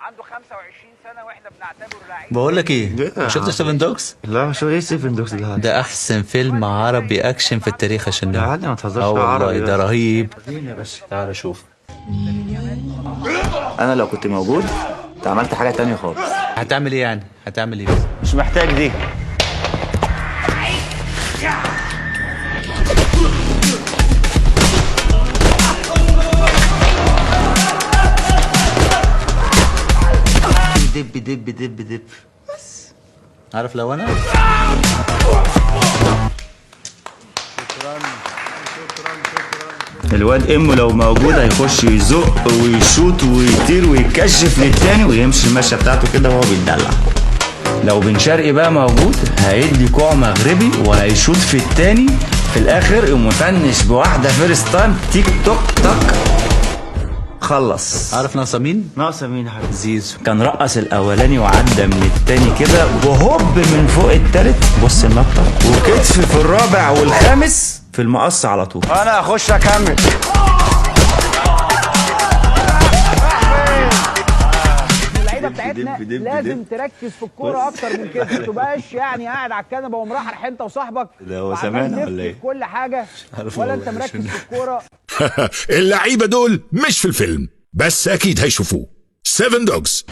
عنده 25 سنه واحنا بنعتبره لعيب. بقول لك ايه، شفت 7 دوجز؟ لا شو ايه 7 دوجز ده احسن فيلم عربي اكشن في التاريخ يا يا شنو. عادي ما تهزرش والله عربي ده رهيب. يا باشا تعال شوف. انا لو كنت موجود انت عملت حاجه تانية خالص. هتعمل ايه يعني؟ هتعمل ايه؟ مش محتاج دي. دب دب دب دب. عارف لو انا الواد امه لو موجود هيخش يزق ويشوط ويطير ويكشف للتاني ويمشي المشيه بتاعته كده وهو بيتدلع. لو بن شرقي بقى موجود هيدي كوع مغربي وهيشوط في التاني، في الاخر يقوم مفنش بواحده فيرست تايم تيك توك تك. خلص. عارف ناقصه مين؟ ناقصه مين يا حبيبي؟ زيزو. كان رقص الاولاني وعدى من التاني كده وهوب من فوق التالت. بص النطه وكتف في الرابع والخامس في المقص على طول. انا هخش اكمل. اللعيبه بتاعتنا لازم تركز في الكوره اكتر من كده، ما تبقاش يعني قاعد على الكنبه ومرحرح انت وصاحبك ده هو سامعنا ولا ايه؟ كل حاجه ولا انت مركز في الكوره. اللعيبة دول مش في الفيلم بس أكيد هيشوفوه. 7 دوجز.